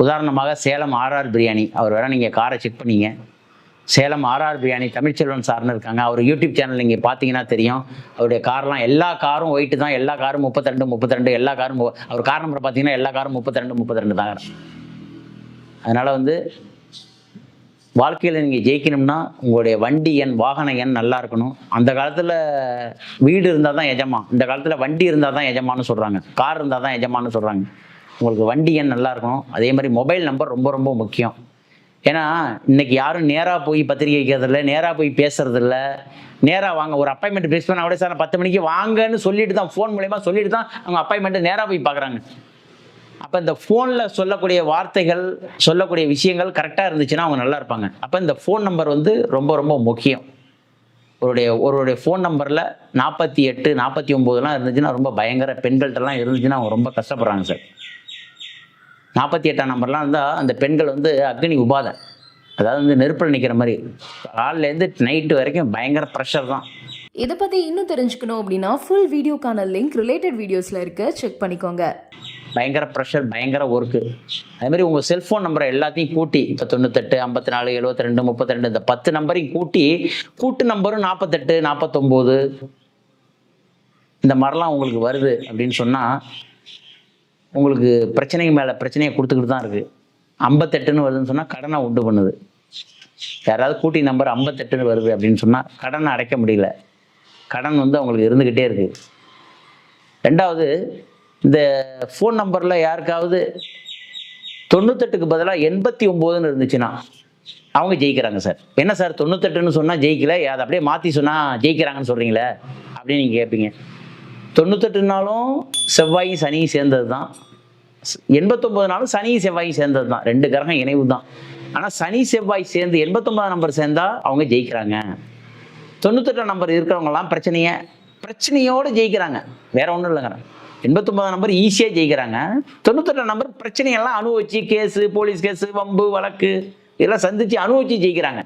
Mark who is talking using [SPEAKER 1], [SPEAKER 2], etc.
[SPEAKER 1] உதாரணமாக சேலம் ஆர்ஆர் பிரியாணி, அவர் வேற நீங்கள் காரை செக் பண்ணீங்க. சேலம் ஆர்ஆர் பிரியாணி தமிழ்ச்செல்வன் சார்னு இருக்காங்க. அவர் யூடியூப் சேனல் நீங்கள் பார்த்தீங்கன்னா தெரியும். அவருடைய கார்லாம் எல்லா காரும் ஒயிட்டு தான், எல்லா காரும் 32 எல்லா காரும். அவர் கார் நம்பர் பார்த்தீங்கன்னா எல்லா காரும் 32 தான். அதனால் வாழ்க்கையில் நீங்கள் ஜெயிக்கணும்னா உங்களுடைய வண்டி எண், வாகன எண் நல்லா இருக்கணும். அந்த காலத்தில் வீடு இருந்தால் தான் எஜமான், இந்த காலத்தில் வண்டி இருந்தால் தான் எஜமான்னு சொல்கிறாங்க, கார் இருந்தால் தான் எஜமான்னு சொல்கிறாங்க. உங்களுக்கு வண்டி எண் நல்லா இருக்கணும். அதே மாதிரி மொபைல் நம்பர் ரொம்ப ரொம்ப முக்கியம். ஏன்னா இன்னைக்கு யாரும் நேராக போய் பத்திரிக்கை வைக்கிறதில்ல, நேராக போய் பேசுறதில்ல. நேராக வாங்க, ஒரு அப்பாயின்மெண்ட் ஃபிக்ஸ் பண்ண கூட சார் 10 மணிக்கு வாங்கன்னு சொல்லிட்டு தான், ஃபோன் மூலயமா சொல்லிட்டு தான் அவங்க அப்பாயின்மெண்ட்டு நேராக போய் பார்க்குறாங்க. அப்போ இந்த ஃபோனில் சொல்லக்கூடிய வார்த்தைகள், சொல்லக்கூடிய விஷயங்கள் கரெக்டாக இருந்துச்சுன்னா அவங்க நல்லா இருப்பாங்க. அப்போ இந்த ஃபோன் நம்பர் ரொம்ப ரொம்ப முக்கியம். ஒருவருடைய ஃபோன் நம்பரில் 48, 49 இருந்துச்சுன்னா ரொம்ப பயங்கர, பெண்கள்கிட்டலாம் இருந்துச்சுன்னா அவங்க ரொம்ப கஷ்டப்படுறாங்க சார். 48ஆம் நம்பர்லாம் இருந்தால் அந்த பெண்கள் அக்னி உபாதை, அதாவது நெருப்பில் நிற்கிற மாதிரி, காலையிலேருந்து நைட்டு வரைக்கும் பயங்கர ப்ரெஷர் தான்.
[SPEAKER 2] இதை பற்றி இன்னும் தெரிஞ்சுக்கணும் அப்படின்னா ஃபுல் வீடியோக்கான லிங்க் ரிலேட்டட் வீடியோஸில் இருக்க செக் பண்ணிக்கோங்க.
[SPEAKER 1] பயங்கர ப்ரெஷர், பயங்கர ஒர்க்கு. அதேமாதிரி உங்கள் செல்ஃபோன் நம்பரை எல்லாத்தையும் கூட்டி, இப்போ 98, 54, 72, 32 இந்த 10 நம்பரையும் கூட்டு நம்பரும் 48, 49 இந்த மாதிரிலாம் உங்களுக்கு வருது அப்படின்னு சொன்னால் உங்களுக்கு பிரச்சனைக்கு மேலே பிரச்சனையை கொடுத்துக்கிட்டு தான் இருக்குது. 58ன்னு வருதுன்னு சொன்னால் கடனை உண்டு பண்ணுது. யாராவது கூட்டி நம்பர் 58ன்னு வருது அப்படின்னு சொன்னால் கடனை அடைக்க முடியல, கடன் அவங்களுக்கு இருந்துக்கிட்டே இருக்குது. ரெண்டாவது, இந்த ஃபோன் நம்பரில் யாருக்காவது 98க்கு பதிலாக 89ன்னு இருந்துச்சுன்னா அவங்க ஜெயிக்கிறாங்க சார். என்ன சார் 98ன்னு சொன்னால் ஜெயிக்கல, அதை அப்படியே மாற்றி சொன்னால் ஜெயிக்கிறாங்கன்னு சொல்கிறீங்களே அப்படின்னு நீங்கள் கேட்பீங்க. 98நாலும் செவ்வாயும் சனியும் சேர்ந்தது தான், 89நாலும் சனியும் செவ்வாயும் சேர்ந்தது தான், 2 கிரகம் இணைவு தான். ஆனால் சனி செவ்வாய் சேர்ந்து 89ஆம் நம்பர் சேர்ந்தால் அவங்க ஜெயிக்கிறாங்க. 98ஆம் நம்பர் இருக்கிறவங்கலாம் பிரச்சனையோடு ஜெயிக்கிறாங்க, வேற ஒன்றும் இல்லைங்க. 89ஆம் நம்பர் ஈஸியாக ஜெயிக்கிறாங்க. 98ஆம் நம்பர் பிரச்சனையெல்லாம் அனுபவிச்சு, கேஸு, போலீஸ் கேஸு, வம்பு வழக்கு இதெல்லாம் சந்திச்சு அனுபவிச்சு ஜெயிக்கிறாங்க.